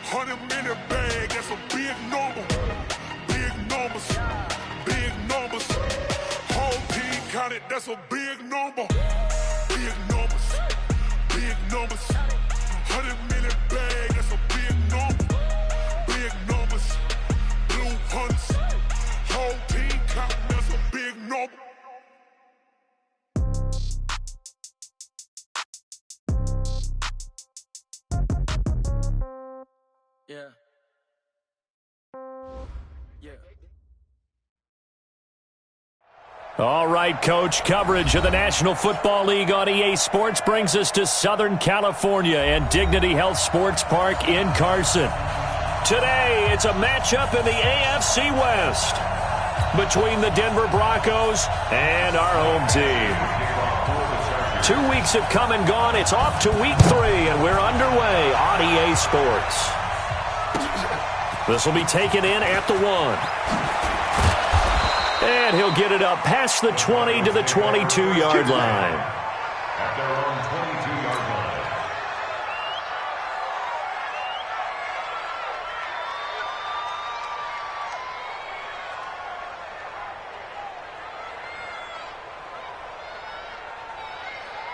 100-minute bag, that's a big number. Big numbers, big numbers. Whole team counted, that's a big number. Big numbers, big numbers. 100-minute bag, that's a big number. Big numbers, blue hunts. Whole team counting, that's a big number. Yeah. Yeah. All right, Coach. Coverage of the National Football League on EA Sports brings us to Southern California and Dignity Health Sports Park in Carson. Today, it's a matchup in the AFC West between the Denver Broncos and our home team. 2 weeks have come and gone. It's off to week 3, and we're underway on EA Sports. This will be taken in at the 1. And he'll get it up past the 20 to the 22-yard line. At their own 22-yard line.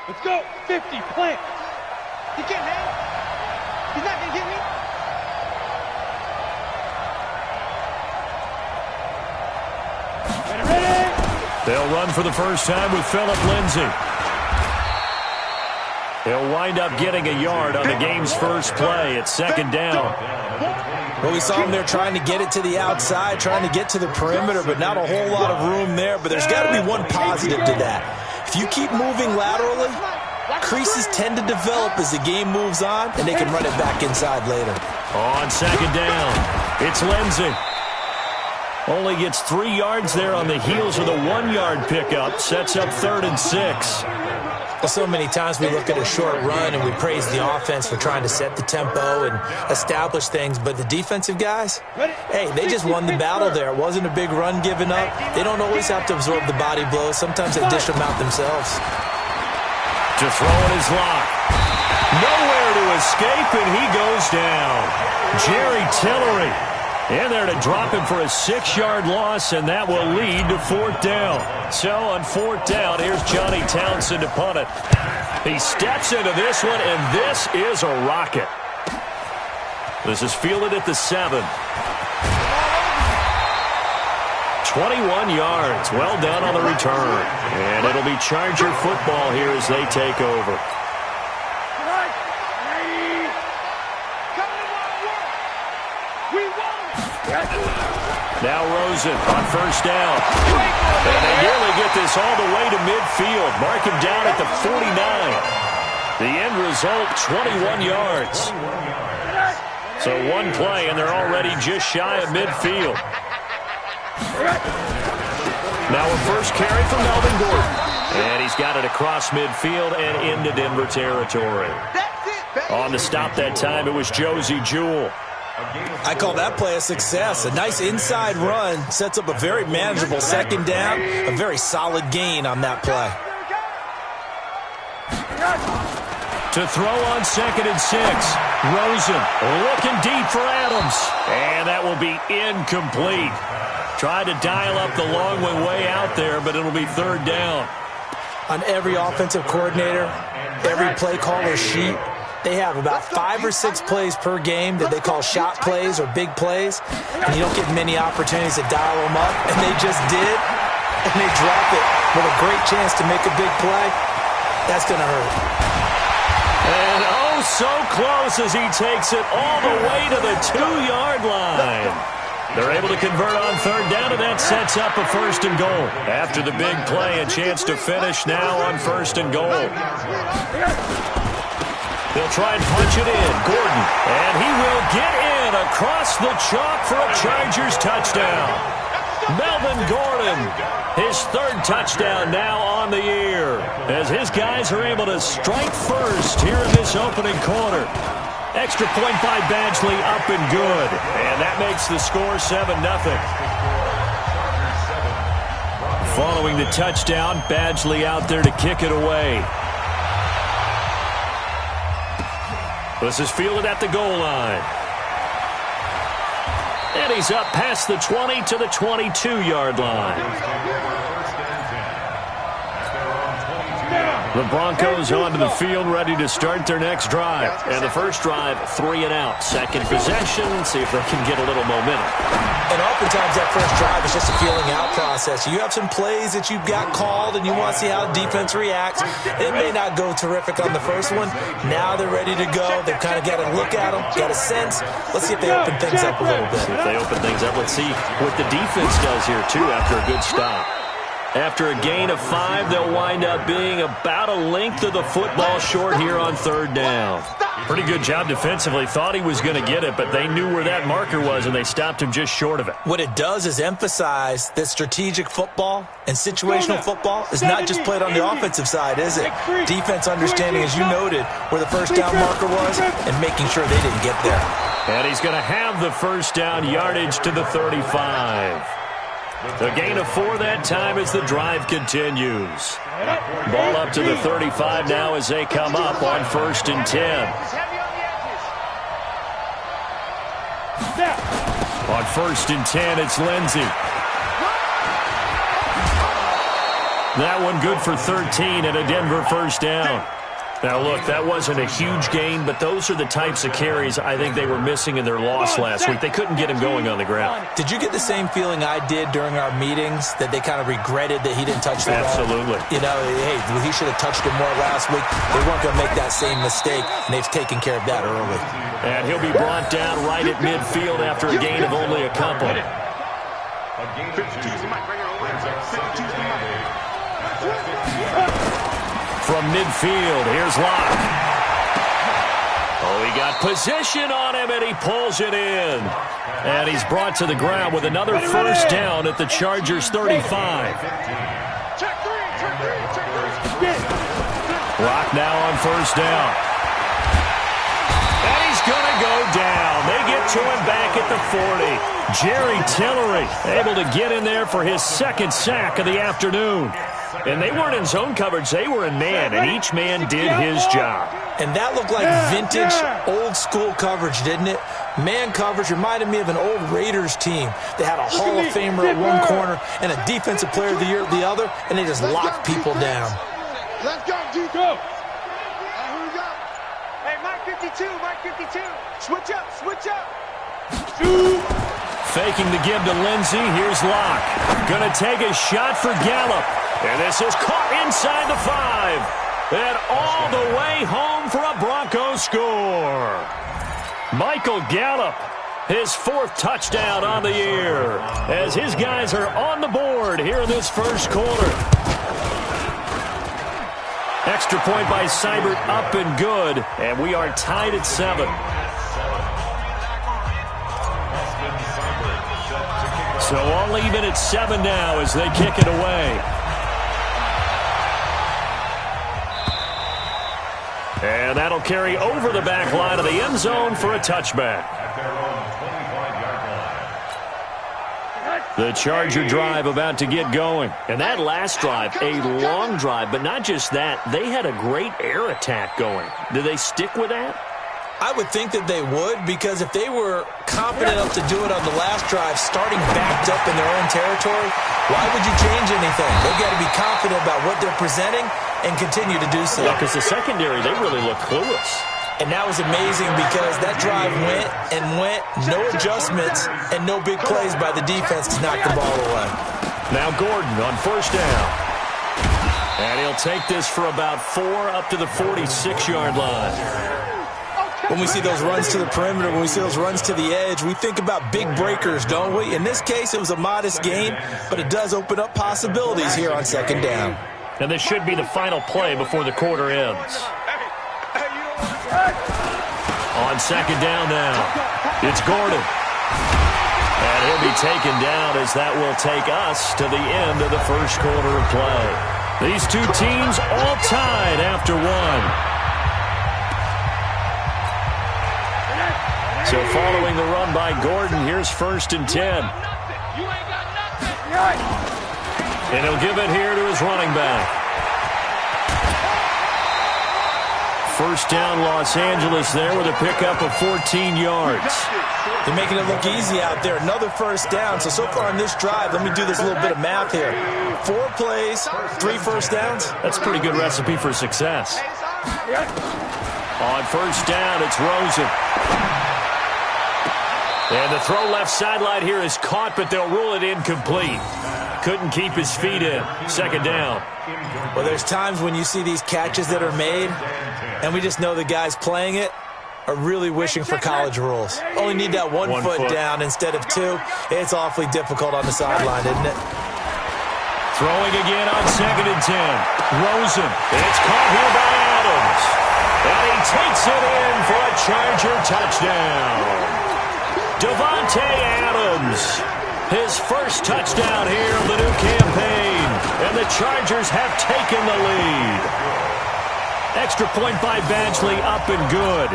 Let's go. 50, plant. He can't hang. He's not going to get me. They'll run for the first time with Phillip Lindsay. He'll wind up getting a yard on the game's first play. It's second down. Well, we saw him there trying to get it to the outside, trying to get to the perimeter, but not a whole lot of room there. But there's got to be one positive to that. If you keep moving laterally, creases tend to develop as the game moves on, and they can run it back inside later. On second down, it's Lindsay. Only gets 3 yards there on the heels of the 1-yard pickup. Sets up 3rd and 6. Well, so many times we look at a short run and we praise the offense for trying to set the tempo and establish things. But the defensive guys, hey, they just won the battle there. It wasn't a big run given up. They don't always have to absorb the body blows. Sometimes they dish them out themselves. To throw in his lock. Nowhere to escape, and he goes down. Jerry Tillery in there to drop him for a 6-yard loss, and that will lead to 4th down. So on 4th down, here's Johnny Townsend to punt it. He steps into this one, and this is a rocket. This is fielded at the 7. 21 yards. Well done on the return. And it'll be Charger football here as they take over. Now Rosen on first down. And they nearly get this all the way to midfield. Mark him down at the 49. The end result, 21 yards. So one play, and they're already just shy of midfield. Now a first carry for Melvin Gordon. And he's got it across midfield and into Denver territory. On the stop that time, it was Josie Jewell. I call that play a success. A nice inside run sets up a very manageable second down. A very solid gain on that play. To throw on 2nd and 6. Rosen looking deep for Adams. And that will be incomplete. Tried to dial up the long way out there, but it'll be 3rd down. On every offensive coordinator, every play caller sheet, they have about 5 or 6 plays per game that they call shot plays or big plays, and you don't get many opportunities to dial them up, and they just did, and they drop it with a great chance to make a big play. That's going to hurt. And oh, so close as he takes it all the way to the 2-yard line. They're able to convert on 3rd down, and that sets up a 1st and goal. After the big play, a chance to finish now on 1st and goal. They'll try and punch it in. Gordon, and he will get in across the chalk for a Chargers touchdown. Melvin Gordon, his 3rd touchdown now on the year, as his guys are able to strike first here in this opening quarter. Extra point by Badgley, up and good. And that makes the score 7-0. Following the touchdown, Badgley out there to kick it away. This is fielded at the goal line. And he's up past the 20 to the 22-yard line. The Broncos onto the field, ready to start their next drive. And the first drive, 3 and out. Second possession, see if they can get a little momentum. And oftentimes that first drive is just a feeling out process. You have some plays that you've got called, and you want to see how the defense reacts. It may not go terrific on the first one. Now they're ready to go. They've kind of got to look at them, got a sense. Let's see if they open things up a little bit. If they open things up, let's see what the defense does here, too, after a good stop. After a gain of 5, they'll wind up being about a length of the football short here on third down. Pretty good job defensively. Thought he was going to get it, but they knew where that marker was, and they stopped him just short of it. What it does is emphasize that strategic football and situational football is not just played on the offensive side, is it? Defense understanding, as you noted, where the first down marker was and making sure they didn't get there. And he's going to have the first down yardage to the 35. A gain of 4 that time as the drive continues. Ball up to the 35 now as they come up on 1st and 10. On 1st and 10, it's Lindsey. That one good for 13 and a Denver first down. Now, look, that wasn't a huge gain, but those are the types of carries I think they were missing in their loss last week. They couldn't get him going on the ground. Did you get the same feeling I did during our meetings, that they kind of regretted that he didn't touch the ball? Absolutely. You know, hey, he should have touched it more last week. They weren't going to make that same mistake, and they've taken care of that early. And he'll be brought down right at midfield after a gain of only a couple. From midfield, here's Locke. Oh, he got position on him, and he pulls it in. And he's brought to the ground with another first down at the Chargers' 35. Locke now on first down. And he's going to go down. They get to him back at the 40. Jerry Tillery able to get in there for his second sack of the afternoon. And they weren't in zone coverage, they were in man, and each man did his job. And that looked like vintage, old-school coverage, didn't it? Man coverage reminded me of an old Raiders team. They had a Hall of Famer at one corner and a Defensive Player of the Year at the other, and they just locked people down. Let's go, Duke. Go. Who we got? Hey, Mike 52, Mike 52. Switch up, switch up. Faking the give to Lindsey. Here's Locke. Gonna take a shot for Gallup. And this is caught inside the 5. And all the way home for a Broncos score. Michael Gallup, his 4th touchdown on the year, as his guys are on the board here in this first quarter. Extra point by Seibert, up and good, and we are tied at 7. So all even at 7 now as they kick it away. And that'll carry over the back line of the end zone for a touchback. The Charger drive about to get going. And that last drive, a long drive, but not just that, they had a great air attack going. Did they stick with that? I would think that they would, because if they were confident enough to do it on the last drive, starting backed up in their own territory, why would you change anything? They've got to be confident about what they're presenting and continue to do so. Yeah, because the secondary, they really look clueless. And that was amazing because that drive went and went, no adjustments, and no big plays by the defense to knock the ball away. Now Gordon on first down. And he'll take this for about 4 up to the 46-yard line. When we see those runs to the perimeter, when we see those runs to the edge, we think about big breakers, don't we? In this case, it was a modest gain, but it does open up possibilities here on second down. And this should be the final play before the quarter ends. On second down now, it's Gordon. And he'll be taken down as that will take us to the end of the first quarter of play. These two teams all tied after 1. So following the run by Gordon, here's 1st and 10. And he'll give it here to his running back. first down Los Angeles there with a pickup of 14 yards. They're making it look easy out there. Another first down. So far on this drive, let me do this little bit of math here. 4 plays, 3 first downs. That's a pretty good recipe for success. On first down, it's Rosen. And the throw left sideline here is caught, but they'll rule it incomplete. Couldn't keep his feet in. Second down. Well, there's times when you see these catches that are made, and we just know the guys playing it are really wishing for college rules. Only need that one foot down instead of 2. It's awfully difficult on the sideline, isn't it? Throwing again on 2nd and 10. Rosen. It's caught here by Adams. And he takes it in for a Charger touchdown. Davante Adams. His first touchdown here of the new campaign. And the Chargers have taken the lead. Extra point by Badgley, up and good.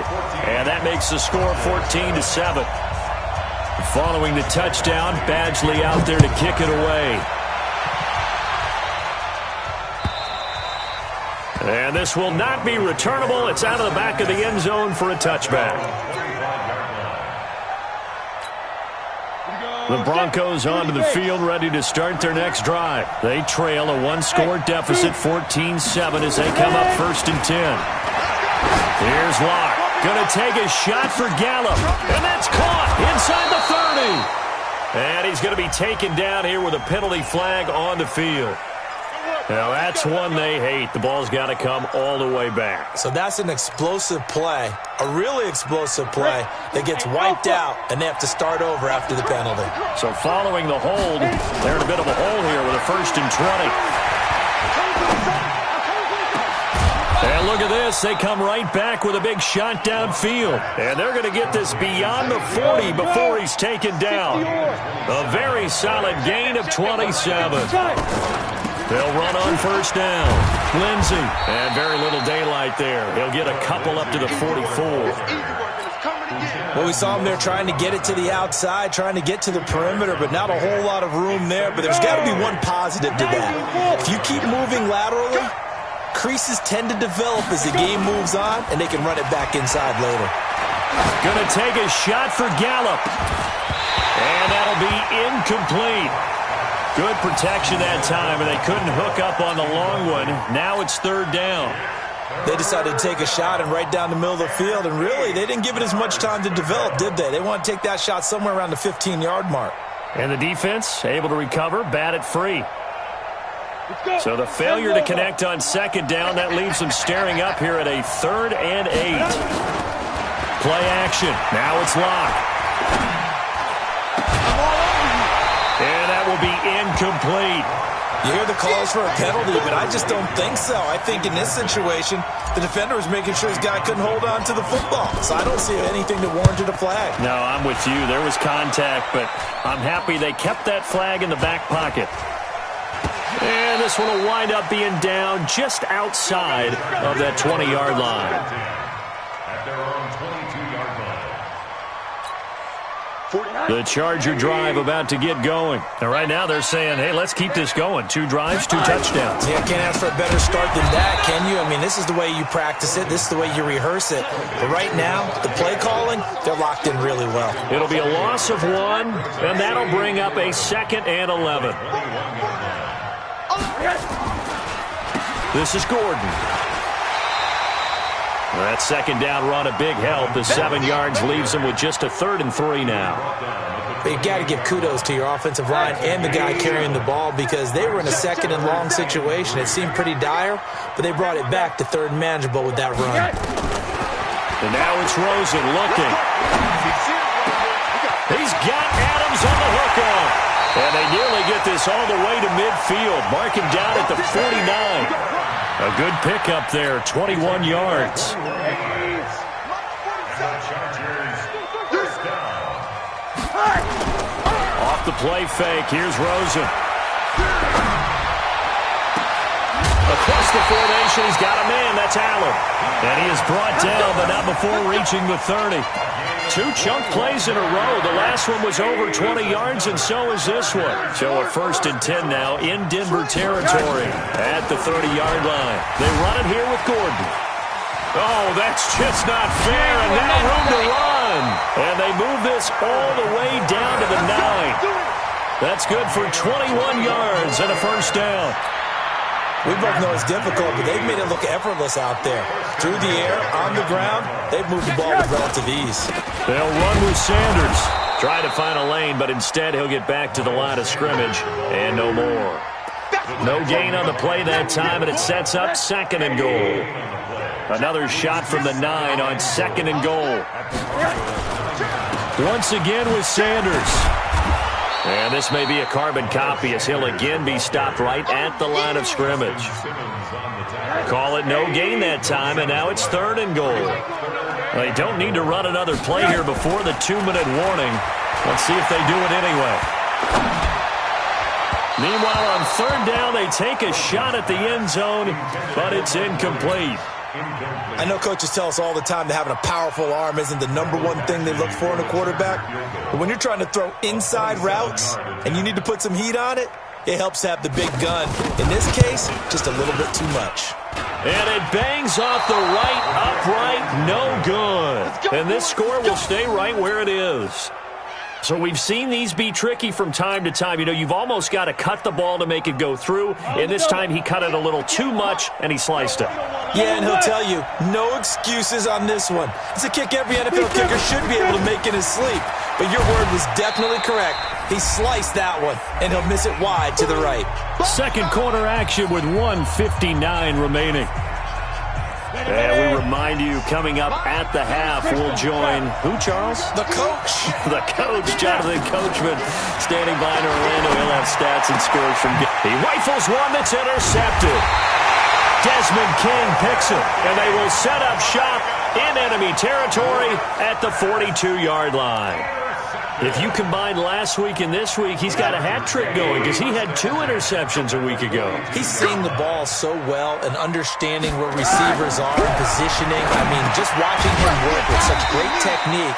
And that makes the score 14-7. Following the touchdown, Badgley out there to kick it away. And this will not be returnable. It's out of the back of the end zone for a touchback. The Broncos onto the field, ready to start their next drive. They trail a 1-score deficit, 14-7, as they come up 1st and 10. Here's Locke. Going to take a shot for Gallup. And that's caught inside the 30. And he's going to be taken down here with a penalty flag on the field. Now, that's one they hate. The ball's got to come all the way back. So that's an explosive play, a really explosive play that gets wiped out, and they have to start over after the penalty. So following the hold, they're in a bit of a hole here with a 1st and 20. And look at this. They come right back with a big shot downfield. And they're going to get this beyond the 40 before he's taken down. A very solid gain of 27. They'll run on first down. Lindsey. And very little daylight there. He'll get a couple up to the 44. Well, we saw him there trying to get it to the outside, trying to get to the perimeter, but not a whole lot of room there. But there's got to be one positive to that. If you keep moving laterally, creases tend to develop as the game moves on, and they can run it back inside later. Going to take a shot for Gallup. And that'll be incomplete. Good protection that time, and they couldn't hook up on the long one. Now it's 3rd down. They decided to take a shot and right down the middle of the field, and really, they didn't give it as much time to develop, did they? They want to take that shot somewhere around the 15-yard mark. And the defense able to recover, bat it free. So the failure to connect on 2nd down, that leaves them staring up here at a 3rd and 8. Play action. Now it's Locke. And that will be incomplete. You hear the calls for a penalty, but I just don't think so. I think in this situation, the defender was making sure his guy couldn't hold on to the football. So I don't see anything that warranted a flag. No, I'm with you. There was contact, but I'm happy they kept that flag in the back pocket. And this one will wind up being down just outside of that 20-yard line. At their own 22-yard line. The Charger drive about to get going. And right now they're saying, hey, let's keep this going. 2 drives, 2 touchdowns. Yeah, can't ask for a better start than that, can you? I mean, this is the way you practice it. This is the way you rehearse it. But right now, the play calling, they're locked in really well. It'll be a loss of 1, and that'll bring up a 2nd and 11. This is Gordon. That 2nd down run a big help. The 7 yards leaves them with just a 3rd and 3 now. But you got to give kudos to your offensive line and the guy carrying the ball because they were in a 2nd and long situation. It seemed pretty dire, but they brought it back to 3rd and manageable with that run. And now it's Rosen looking. He's got Adams on the hook on. And they nearly get this all the way to midfield. Mark him down at the 49. A good pickup there, 21 yards. Off the play fake, here's Rosen. Across the formation, he's got a man, that's Allen. And he is brought down, but not before reaching the 30. 2 chunk plays in a row. The last one was over 20 yards, and so is this one. So a 1st and 10 now in Denver territory at the 30-yard line. They run it here with Gordon. Oh, that's just not fair, and now room to run. And they move this all the way down to the 9. That's good for 21 yards and a first down. We both know it's difficult, but they've made it look effortless out there. Through the air, on the ground, they've moved the ball with relative ease. They'll run with Sanders. Try to find a lane, but instead he'll get back to the line of scrimmage and no more. No gain on the play that time, and it sets up 2nd and goal. Another shot from the 9 on 2nd and goal. Once again with Sanders. And this may be a carbon copy as he'll again be stopped right at the line of scrimmage. Call it no gain that time, and now it's 3rd and goal. They don't need to run another play here before the 2-minute warning. Let's see if they do it anyway. Meanwhile, on 3rd down, they take a shot at the end zone, but it's incomplete. I know coaches tell us all the time that having a powerful arm isn't the #1 thing they look for in a quarterback. But when you're trying to throw inside routes and you need to put some heat on it, it helps to have the big gun. In this case, just a little bit too much. And it bangs off the right upright, no good. And this score will stay right where it is. So we've seen these be tricky from time to time. You know, you've almost got to cut the ball to make it go through. And this time he cut it a little too much, and he sliced it. Yeah, and he'll tell you, no excuses on this one. It's a kick every NFL kicker should be able to make in his sleep. But your word was definitely correct. He sliced that one, and he'll miss it wide to the right. Second quarter action with 1:59 remaining. And we remind you, coming up at the half, we'll join who, Charles? The coach. The coach, Jonathan Coachman, standing by in Orlando. He'll have stats and scores from... He rifles one that's intercepted. Desmond King picks it, and they will set up shop in enemy territory at the 42-yard line. If you combine last week and this week, he's got a hat trick going because he had 2 interceptions a week ago. He's seeing the ball so well and understanding where receivers are and positioning. I mean, just watching him work with such great technique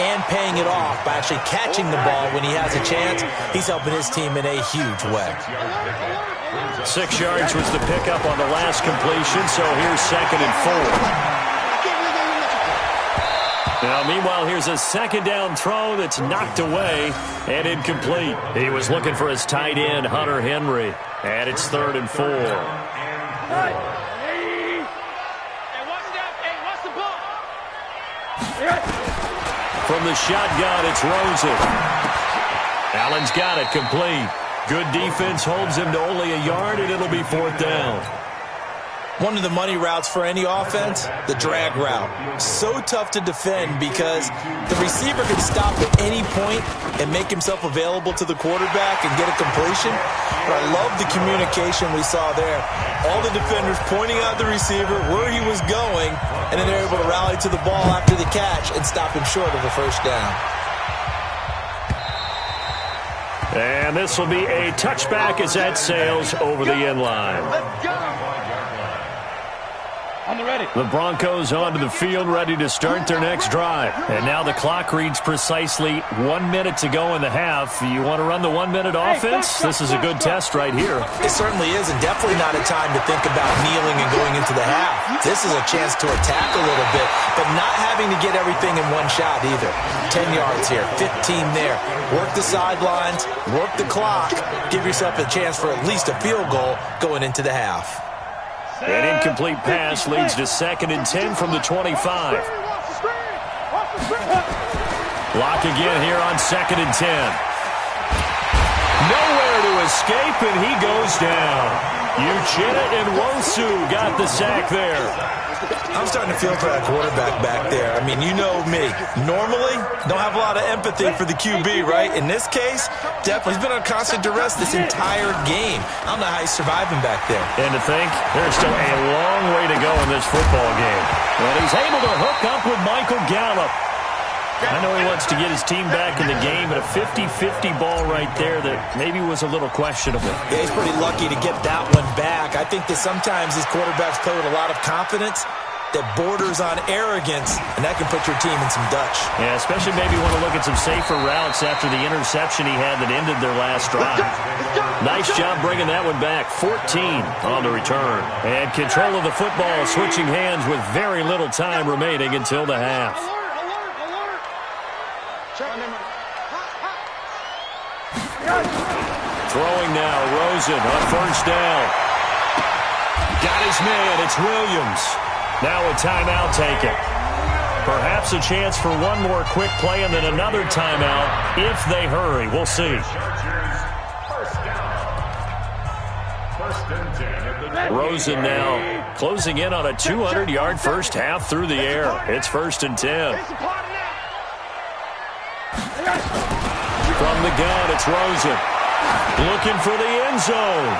and paying it off by actually catching the ball when he has a chance, he's helping his team in a huge way. 6 yards was the pickup on the last completion, so here's 2nd and 4. Now, meanwhile, here's a 2nd down throw that's knocked away and incomplete. He was looking for his tight end, Hunter Henry, and it's 3rd and 4. From the shotgun, it's Rosen. Allen's got it complete. Good defense holds him to only a yard, and it'll be 4th down. One of the money routes for any offense, the drag route. So tough to defend because the receiver can stop at any point and make himself available to the quarterback and get a completion. But I love the communication we saw there. All the defenders pointing out the receiver, where he was going, and then they're able to rally to the ball after the catch and stop him short of the first down. And this will be a touchback as that sails over the end line. Let's go. The Broncos onto the field, ready to start their next drive. And now the clock reads precisely 1 minute to go in the half. You want to run the 1 minute offense? This is a good test right here. It certainly is, and definitely not a time to think about kneeling and going into the half. This is a chance to attack a little bit, but not having to get everything in one shot either. 10 yards here, 15 there. Work the sidelines, work the clock, give yourself a chance for at least a field goal going into the half. An incomplete pass leads to 2nd and 10 from the 25. Block again here on 2nd and 10. Nowhere to escape, and he goes down. Uchenna and Nwosu got the sack there. I'm starting to feel for that quarterback back there. I mean, you know me. Normally, don't have a lot of empathy for the QB, right? In this case, definitely he's been on constant duress this entire game. I don't know how he's surviving back there. And to think, there's still a long way to go in this football game. But he's able to hook up with Michael Gallup. I know he wants to get his team back in the game, but a 50-50 ball right there that maybe was a little questionable. Yeah, he's pretty lucky to get that one back. I think that sometimes these quarterbacks play with a lot of confidence, that borders on arrogance, and that can put your team in some Dutch. Yeah, especially maybe want to look at some safer routes after the interception he had that ended their last drive. Nice job bringing that one back. 14 on the return. And control of the football switching hands with very little time remaining until the half. Throwing now, Rosen on first down. Got his man, it's Williams. Now a timeout taken. Perhaps a chance for one more quick play and then another timeout if they hurry. We'll see. Rosen now closing in on a 200-yard first half through the air. It's 1st and 10. From the gun, it's Rosen. Looking for the end zone.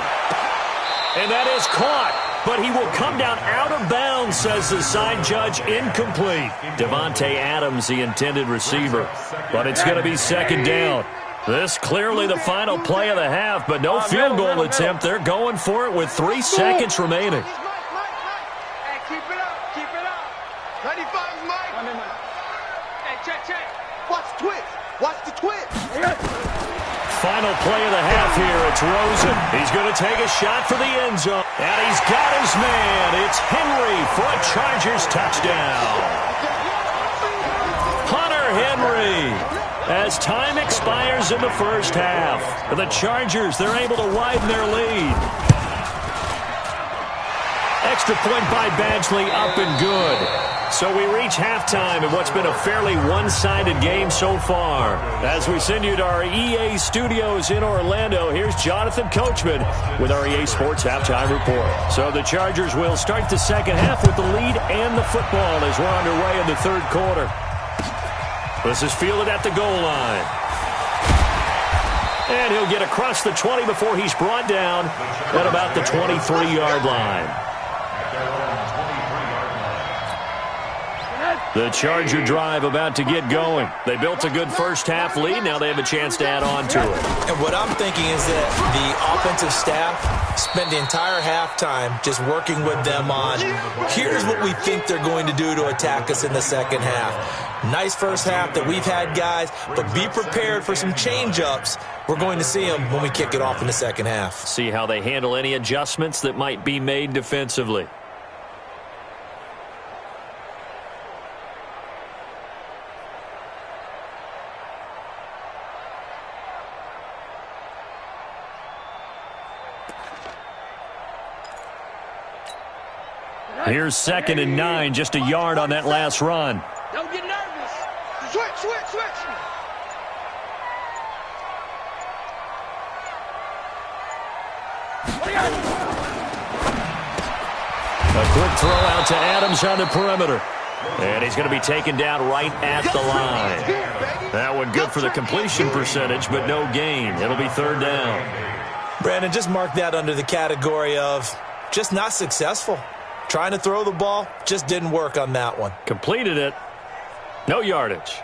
And that is caught. But he will come down out of bounds, says the side judge. Incomplete. Devontae Adams, the intended receiver. But it's going to be 2nd down. This clearly the final play of the half, but no field goal attempt. They're going for it with 3 seconds remaining. Hey, keep it up, keep it up. 95's Mike. Hey, check. Watch the twist. Watch the twist. Final play of the half here. It's Rosen. He's going to take a shot for the end zone. And he's got his man. It's Henry for a Chargers touchdown. Hunter Henry. As time expires in the first half, the Chargers, they're able to widen their lead. Extra point by Badgley, up and good. So we reach halftime in what's been a fairly one-sided game so far. As we send you to our EA studios in Orlando, here's Jonathan Coachman with our EA Sports Halftime Report. So the Chargers will start the second half with the lead and the football as we're underway in the third quarter. This is fielded at the goal line. And he'll get across the 20 before he's brought down at about the 23-yard line. The Charger drive about to get going. They built a good first half lead. Now they have a chance to add on to it. And what I'm thinking is that the offensive staff spent the entire halftime just working with them on, here's what we think they're going to do to attack us in the second half. Nice first half that we've had, guys, but be prepared for some change-ups. We're going to see them when we kick it off in the second half. See how they handle any adjustments that might be made defensively. Here's 2nd and 9, just a yard on that last run. Don't get nervous. Switch. A quick throw out to Adams on the perimeter. And he's going to be taken down right at the line. That one good for the completion percentage, but no gain. It'll be 3rd down. Brandon, just mark that under the category of just not successful. Trying to throw the ball, just didn't work on that one. Completed it. No yardage.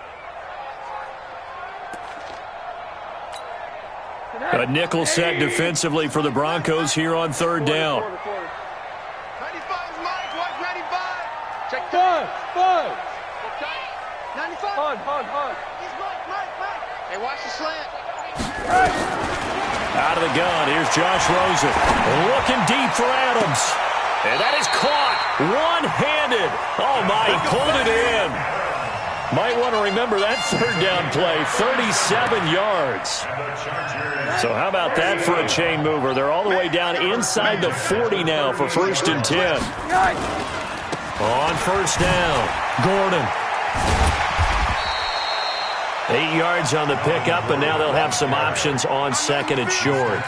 A nickel set defensively for the Broncos here on 3rd down. 95's Mike. Watch 95. Check 5. 95. Hard. He's Mike. Hey, watch the slant. Out of the gun, here's Josh Rosen. Looking deep for Adams. And that is caught one-handed. Oh, my, he pulled it in. Might want to remember that 3rd down play, 37 yards. So how about that for a chain mover? They're all the way down inside the 40 now for 1st and 10. On 1st down, Gordon. 8 yards on the pickup, and now they'll have some options on 2nd and short.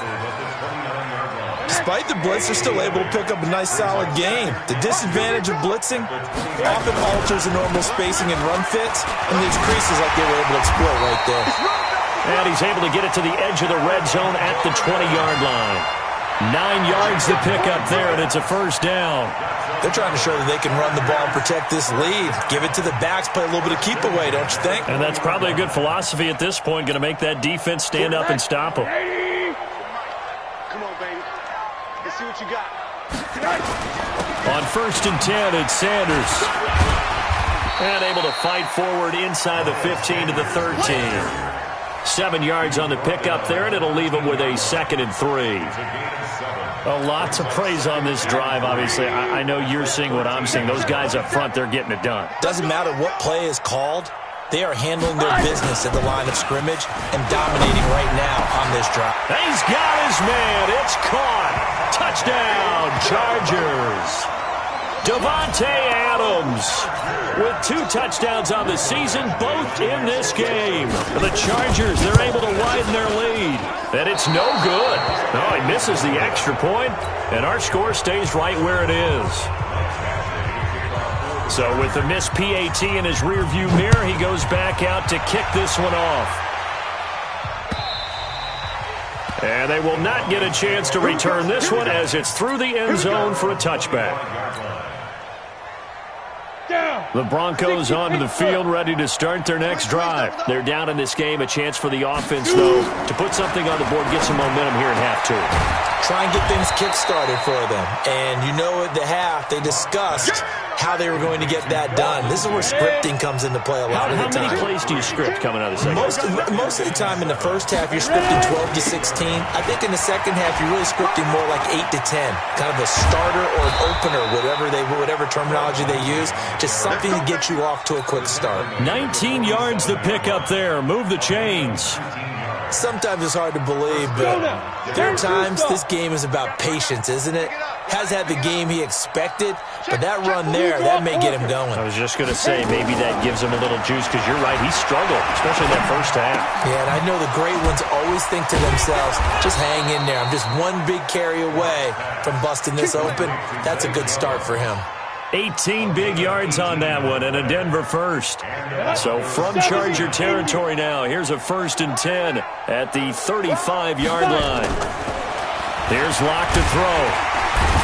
Despite the blitz, they're still able to pick up a nice, solid game. The disadvantage of blitzing often alters the normal spacing and run fits, and these creases like they were able to exploit right there. And he's able to get it to the edge of the red zone at the 20-yard line. 9 yards to pick up there, and it's a 1st down. They're trying to show that they can run the ball and protect this lead. Give it to the backs, play a little bit of keep away, don't you think? And that's probably a good philosophy at this point, going to make that defense stand up and stop them. Come on, baby. Let's see what you got. On 1st and 10, it's Sanders. And able to fight forward inside the 15 to the 13. 7 yards on the pickup there, and it'll leave him with a 2nd and 3. Lots of praise on this drive, obviously. I know you're seeing what I'm seeing. Those guys up front, they're getting it done. Doesn't matter what play is called. They are handling their business at the line of scrimmage and dominating right now on this drive. He's got his man. It's caught. Touchdown, Chargers. Davante Adams with 2 touchdowns on the season, both in this game. The Chargers, they're able to widen their lead. And it's no good. No, he misses the extra point, and our score stays right where it is. So with the missed PAT in his rearview mirror, he goes back out to kick this one off. And they will not get a chance to return this one as it's through the end zone for a touchback. The Broncos onto the field, ready to start their next drive. They're down in this game. A chance for the offense, though, to put something on the board, get some momentum here in half 2. Try and get things kick-started for them. And you know at the half, they discussed how they were going to get that done. This is where scripting comes into play a lot of the time. How many plays do you script coming out of the second half? Most of the time in the first half, you're scripting 12 to 16. I think in the second half, you're really scripting more like 8 to 10. Kind of a starter or an opener, whatever terminology they use. Just something to get you off to a quick start. 19 yards to pick up there. Move the chains. Sometimes it's hard to believe, but there are times this game is about patience, isn't it? Has had the game he expected, but that run there, that may get him going. I was just going to say, maybe that gives him a little juice, because you're right, he struggled, especially in that first half. Yeah, and I know the great ones always think to themselves, just hang in there. I'm just one big carry away from busting this open. That's a good start for him. 18 big yards on that one, and a Denver first. So from Charger territory now, here's a 1st and 10 at the 35-yard line. Here's Locke to throw.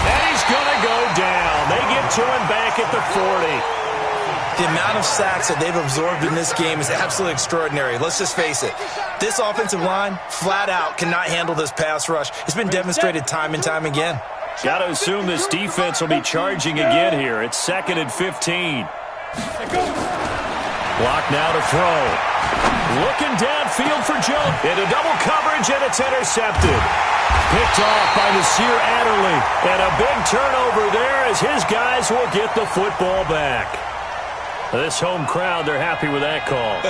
And he's going to go down. They get to him back at the 40. The amount of sacks that they've absorbed in this game is absolutely extraordinary. Let's just face it. This offensive line, flat out, cannot handle this pass rush. It's been demonstrated time and time again. Got to assume this defense will be charging again here. It's 2nd and 15. Block now to throw. Looking downfield for Jones. Into double coverage, and it's intercepted. Picked off by Nasir Adderley. And a big turnover there as his guys will get the football back. This home crowd, they're happy with that call.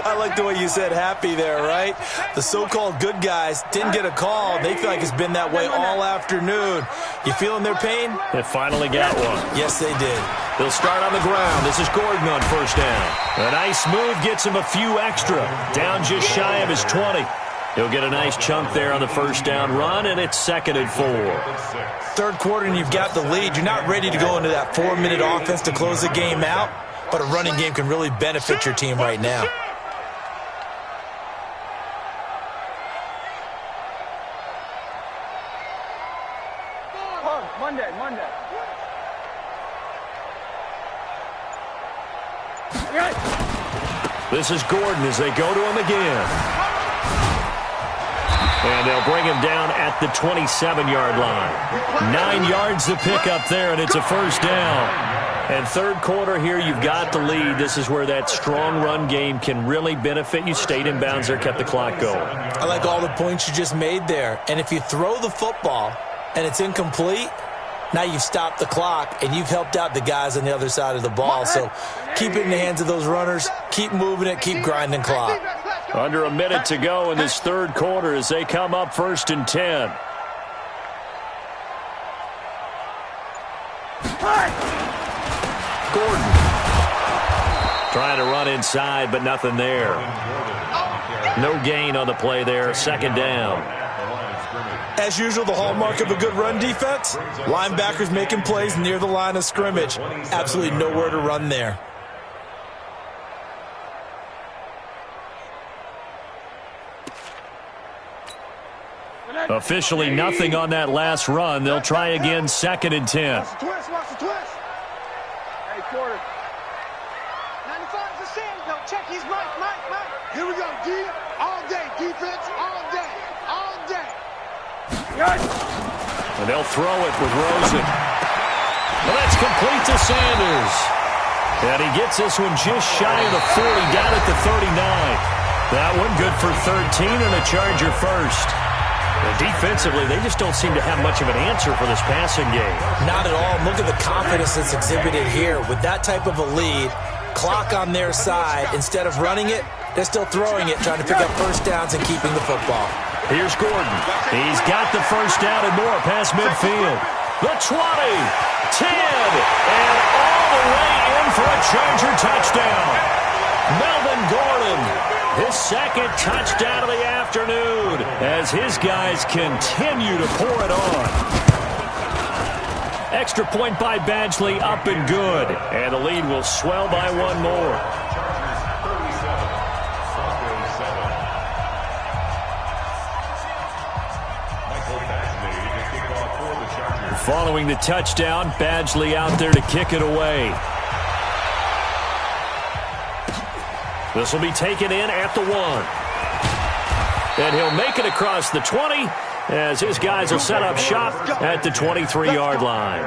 I like the way you said happy there, right? The so-called good guys didn't get a call. They feel like it's been that way all afternoon. You feeling their pain? They finally got one. Yes, they did. They'll start on the ground. This is Gordon on 1st down. A nice move gets him a few extra. Down just shy of his 20. He'll get a nice chunk there on the 1st down run, and it's 2nd and 4. Third quarter, and you've got the lead. You're not ready to go into that 4-minute offense to close the game out, but a running game can really benefit your team right now. Monday. This is Gordon as they go to him again. And they'll bring him down at the 27-yard line. 9 yards to pick up there, and it's a 1st down. And third quarter here, you've got the lead. This is where that strong run game can really benefit you. Stayed in bounds there, kept the clock going. I like all the points you just made there. And if you throw the football and it's incomplete, now you've stopped the clock, and you've helped out the guys on the other side of the ball. So keep it in the hands of those runners. Keep moving it. Keep grinding clock. Under a minute to go in this third quarter as they come up 1st and 10. Gordon trying to run inside, but nothing there. No gain on the play there. 2nd down. As usual, the hallmark of a good run defense, linebackers making plays near the line of scrimmage. Absolutely nowhere to run there. Officially nothing on that last run. They'll try again, 2nd and 10. Watch the twist. Hey, quarter. 95's the same. No, check his mic. Here we go, D. All day, defense, all day. And they'll throw it with Rosen. Well, that's complete to Sanders. And he gets this one just shy of the 40, down at the 39. That one good for 13 and a Charger first. And defensively, they just don't seem to have much of an answer for this passing game. Not at all. Look at the confidence that's exhibited here. With that type of a lead, clock on their side, instead of running it, they're still throwing it, trying to pick up first downs and keeping the football. Here's Gordon. He's got the first down and more past midfield. The 20, 10, and all the way in for a Charger touchdown. Melvin Gordon, his second touchdown of the afternoon as his guys continue to pour it on. Extra point by Badgley, up and good. And the lead will swell by one more. Following the touchdown, Badgley out there to kick it away. This will be taken in at the 1. And he'll make it across the 20 as his guys will set up shop at the 23-yard line.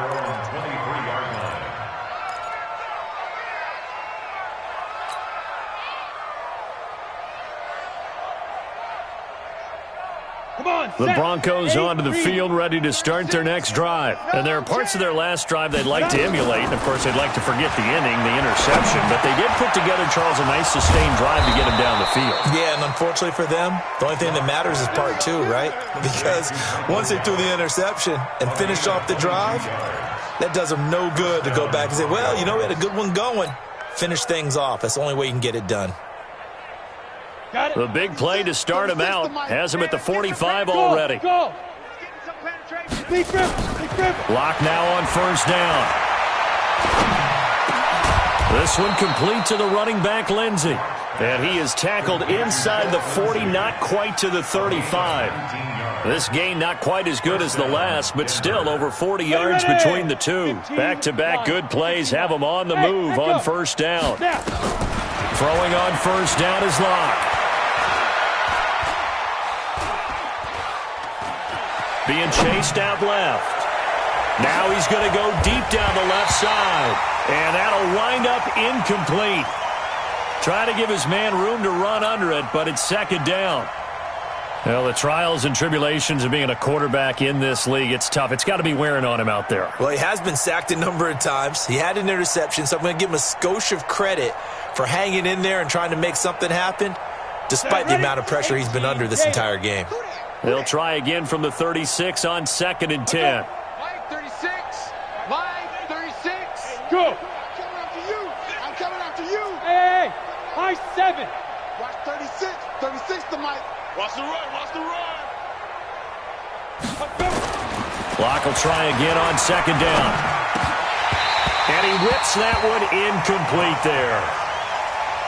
The Broncos onto the field, ready to start their next drive. And there are parts of their last drive they'd like to emulate. And, of course, they'd like to forget the inning, the interception. But they did put together, Charles, a nice sustained drive to get them down the field. Yeah, and unfortunately for them, the only thing that matters is part 2, right? Because once they threw the interception and finished off the drive, that does them no good to go back and say, well, you know, we had a good one going. Finish things off. That's the only way you can get it done. The big play to start him out has him at the 45 already. Lock now on first down. This one complete to the running back, Lindsey. And he is tackled inside the 40, not quite to the 35. This gain not quite as good as the last, but still over 40 yards between the two. Back-to-back good plays have him on the move on first down. Throwing on first down is Locke. Being chased out left. Now he's going to go deep down the left side. And that'll wind up incomplete. Trying to give his man room to run under it, but it's second down. Well, the trials and tribulations of being a quarterback in this league, it's tough. It's got to be wearing on him out there. Well, he has been sacked a number of times. He had an interception, so I'm going to give him a skosh of credit for hanging in there and trying to make something happen, despite the amount of pressure he's been under this entire game. They'll try again from the 36 on 2nd and 10. Mike 36. Mike 36. Go. I'm coming after you. I'm coming after you. Hey, high 7. Watch 36. 36 to Mike. Watch the run. Watch the run. Locke will try again on second down. And he whips that one incomplete there.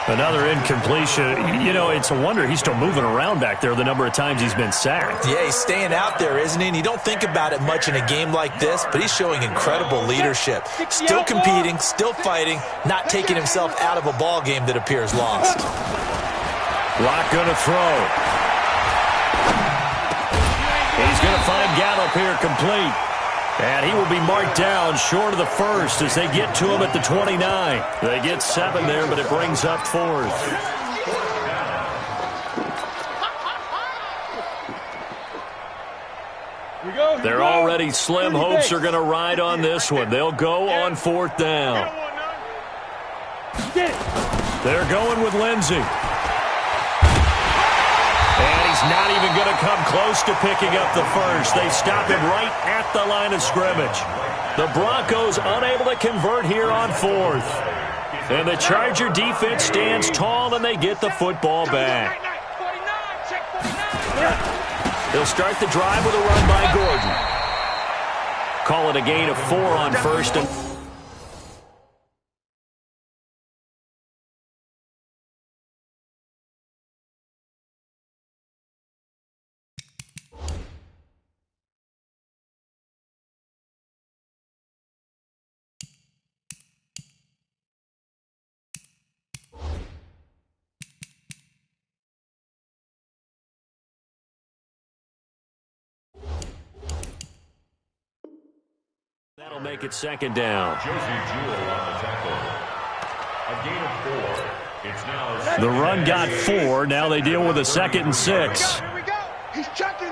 Another incompletion. You know, it's a wonder he's still moving around back there the number of times he's been sacked. Yeah, he's staying out there, isn't he? And you don't think about it much in a game like this, but he's showing incredible leadership. Still competing, still fighting, not taking himself out of a ball game that appears lost. Locke going to throw. He's going to find Gallup here complete. And he will be marked down short of the first as they get to him at the 29. They get 7 there, but it brings up 4th. They're already slim. Hopes are going to ride on this one. They'll go on 4th down. They're going with Lindsey. And he's not even going to come close to picking up the first. They stop him right at the line of scrimmage. The Broncos unable to convert here on 4th. And the Charger defense stands tall, and they get the football back. They'll start the drive with a run by Gordon. Call it a gain of 4 on first and... That'll make make it second down. Josie Jewell on the tackle. A gain of 4. It's now The run got 4. Now they deal with a 2nd and 6. Here we go. He's checking.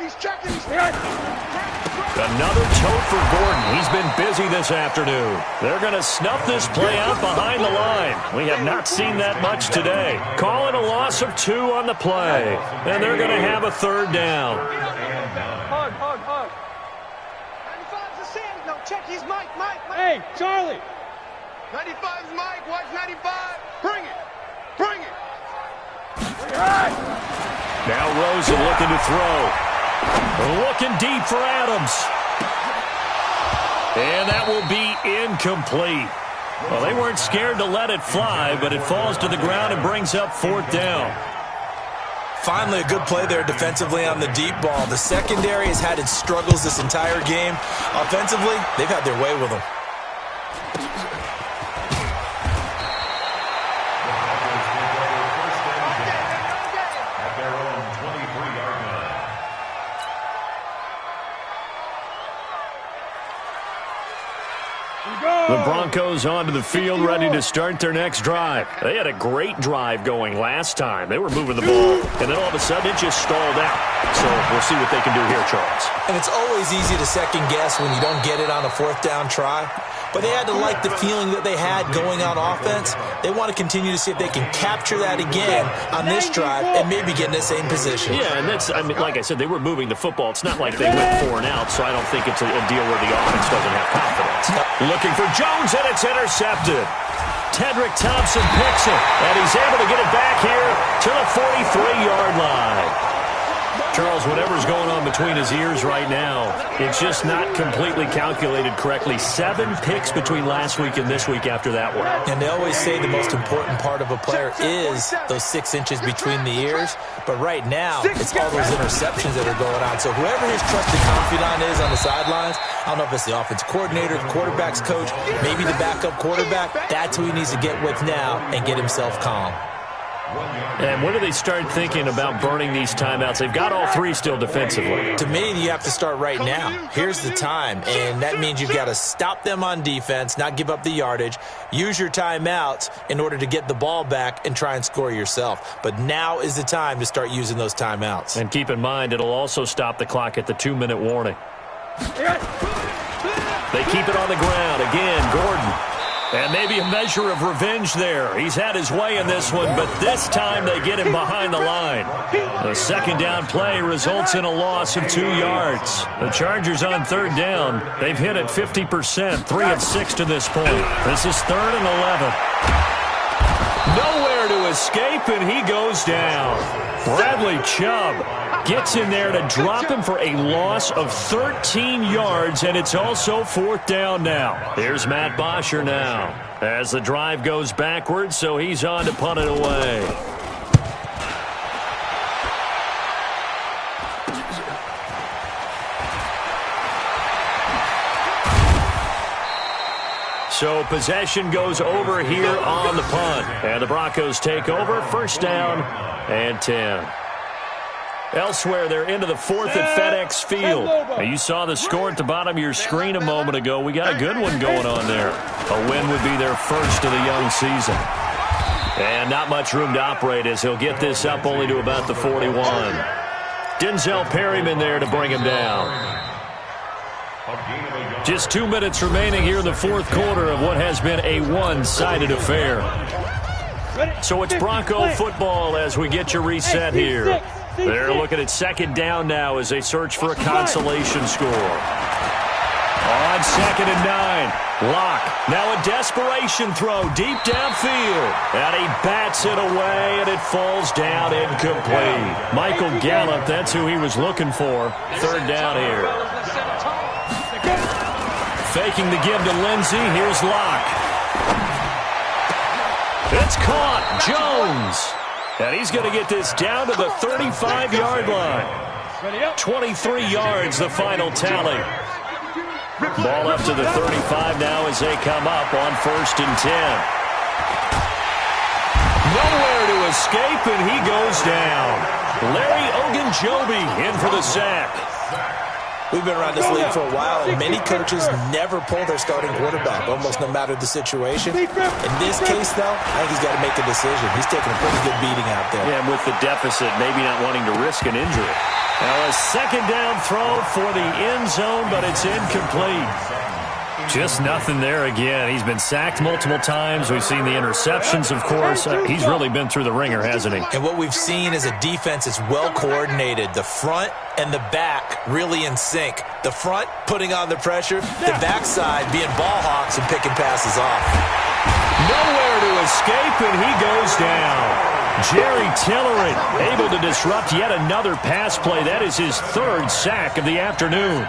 Another tote for Gordon. He's been busy this afternoon. They're going to snuff this play out behind the line. We have not seen that much today. Calling a loss of 2 on the play. And they're going to have a 3rd down. Hug. 95's the sand. No, check. He's Mike. Hey, Charlie. 95's Mike. Watch 95. Bring it. Now Rosen looking to throw. Looking deep for Adams. And that will be incomplete. Well, they weren't scared to let it fly, but it falls to the ground and brings up 4th down. Finally, a good play there defensively on the deep ball. The secondary has had its struggles this entire game. Offensively, they've had their way with them. at their own 23-yard line. The Broncos onto the field, ready to start their next drive. They had a great drive going last time. They were moving the ball, and then all of a sudden it just stalled out. So we'll see what they can do here, Charles. And it's always easy to second guess when you don't get it on a 4th down try. But they had to like the feeling that they had going on offense. They want to continue to see if they can capture that again on this drive and maybe get in the same position. Yeah, and that's, I mean, like I said, they were moving the football. It's not like they went 4 and out, so I don't think it's a deal where the offense doesn't have confidence. Looking for Jones, and it's intercepted. Tedrick Thompson picks it, and he's able to get it back here to the 43-yard line. Charles, whatever's going on between his ears right now, it's just not completely calculated correctly. 7 picks between last week and this week after that one. And they always say the most important part of a player is those 6 inches between the ears. But right now, it's all those interceptions that are going on. So whoever his trusted confidant is on the sidelines, I don't know if it's the offensive coordinator, the quarterback's coach, maybe the backup quarterback, that's who he needs to get with now and get himself calm. And when do they start thinking about burning these timeouts? They've got all 3 still defensively. To me, you have to start right now. Here's the time, and that means you've got to stop them on defense, not give up the yardage, use your timeouts in order to get the ball back and try and score yourself. But now is the time to start using those timeouts. And keep in mind, it'll also stop the clock at the 2-minute warning. They keep it on the ground. Again, Gordon. And maybe a measure of revenge there. He's had his way in this one, but this time they get him behind the line. The 2nd down play results in a loss of 2 yards. The Chargers on 3rd down. They've hit it 50%, 3 of 6 to this point. This is 3rd and 11. Nowhere to escape, and he goes down. Bradley Chubb gets in there to drop him for a loss of 13 yards, and it's also 4th down now. Here's Matt Bosher now as the drive goes backwards, so he's on to punt it away. So possession goes over here on the punt. And the Broncos take over. 1st down and 10. Elsewhere, they're into the 4th at FedEx Field. Now, you saw the score at the bottom of your screen a moment ago. We got a good one going on there. A win would be their first of the young season. And not much room to operate as he'll get this up only to about the 41. Denzel Perryman there to bring him down. Just 2 minutes remaining here in the 4th quarter of what has been a one-sided affair. So it's Bronco football as we get you reset here. They're looking at 2nd down now as they search for a consolation score. On 2nd and 9, Locke. Now a desperation throw deep downfield. And he bats it away, and it falls down incomplete. Michael Gallup, that's who he was looking for. 3rd down here. Faking the give to Lindsey. Here's Locke. It's caught. Jones. And he's going to get this down to the 35-yard line. 23 yards, the final tally. Ball up to the 35 now as they come up on 1st and 10. Nowhere to escape, and he goes down. Larry Ogunjobi in for the sack. We've been around this league for a while, and many coaches never pull their starting quarterback, almost no matter the situation. In this case, though, I think he's got to make a decision. He's taking a pretty good beating out there. Yeah, and with the deficit, maybe not wanting to risk an injury. Now a second down throw for the end zone, but it's incomplete. Just nothing there again. He's been sacked multiple times. We've seen the interceptions, of course. He's really been through the ringer, hasn't he? And what we've seen is a defense that's well coordinated. The front and the back really in sync. The front putting on the pressure, the backside being ball hawks and picking passes off. Nowhere to escape, and he goes down. Jerry Tillery able to disrupt yet another pass play. That is his third sack of the afternoon.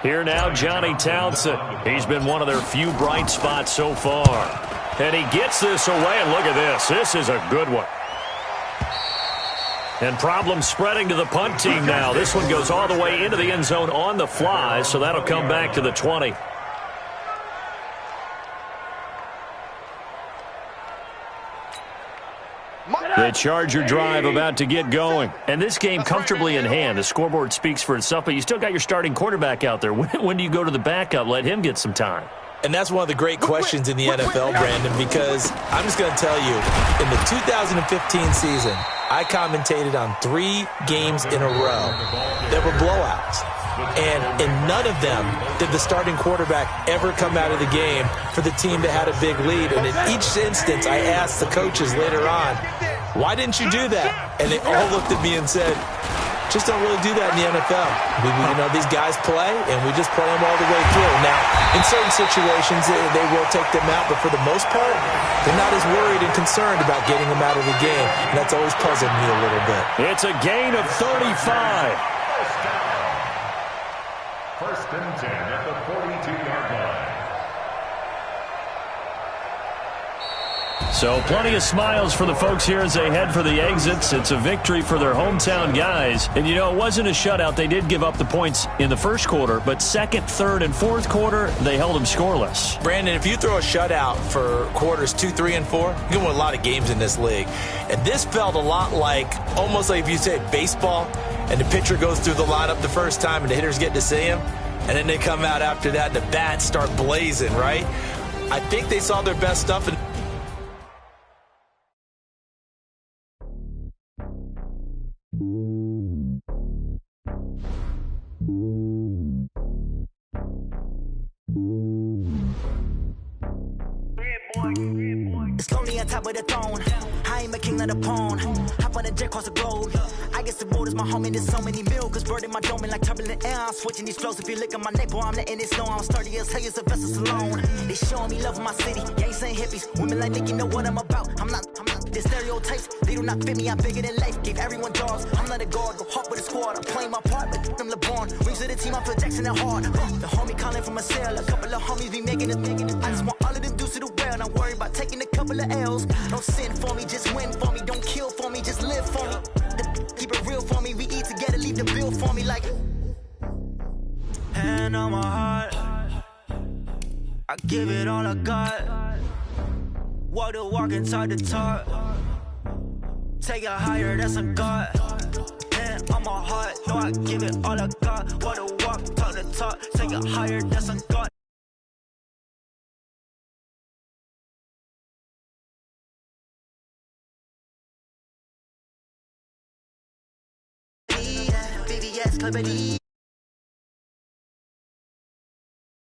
Here now, Johnny Townsend. He's been one of their few bright spots so far. And he gets this away, and look at this. This is a good one. And problems spreading to the punt team now. This one goes all the way into the end zone on the fly, so that'll come back to the 20. The Charger drive about to get going. And this game comfortably in hand. The scoreboard speaks for itself, but you still got your starting quarterback out there. When do you go to the backup? Let him get some time. And that's one of the great questions in the NFL, Brandon, because I'm just going to tell you, in the 2015 season, I commentated on 3 games in a row that were blowouts. And in none of them did the starting quarterback ever come out of the game for the team that had a big lead. And in each instance, I asked the coaches later on, why didn't you do that? And they all looked at me and said, just don't really do that in the NFL. These guys play, and we just play them all the way through. Now, in certain situations, they will take them out, but for the most part, they're not as worried and concerned about getting them out of the game. And that's always puzzled me a little bit. It's a gain of 35. First and 10 at the 42-yard line. So plenty of smiles for the folks here as they head for the exits. It's a victory for their hometown guys. And, it wasn't a shutout. They did give up the points in the first quarter, but second, third, and fourth quarter, they held them scoreless. Brandon, if you throw a shutout for quarters 2, 3, and 4, you can win a lot of games in this league. And this felt a lot almost like if you said baseball, and the pitcher goes through the lineup the first time and the hitters get to see him, and then they come out after that and the bats start blazing, right? I think they saw their best stuff. It's lonely on top of the throne. I ain't a king of the pawn. Hop on a jet across the globe. I guess the road is my home and there's so many mil. Cause bird in my dome and like turbulent air. I'm switching these flows. If you look at my neck, boy, I'm letting it snow. I'm sturdy as hell as a vessel alone. They showing me love in my city. Gangs ain't hippies. Women like Nick, you know what I'm about. I'm not. The stereotypes, they do not fit me. I'm bigger than life. Gave everyone jobs. I'm not a guard. Go hard with a squad. I'm playing my part, but I'm LeBron. Rings of the team, I'm Phil Jackson and hard. The homie calling from a cell. A couple of homies be making it. I just want all of them dudes to the well. Not worry about taking a couple of L's. Don't sin for me, just win for me. Don't kill for me, just live for me. Keep it real for me. We eat together, leave the bill for me like. Hand on my heart, I give it all I got. Walk the walk and talk the talk. Take it higher, that's a God. Hand on my heart, no, I give it all I got. Walk the walk, talk the talk. Take it higher, that's a God. VVS,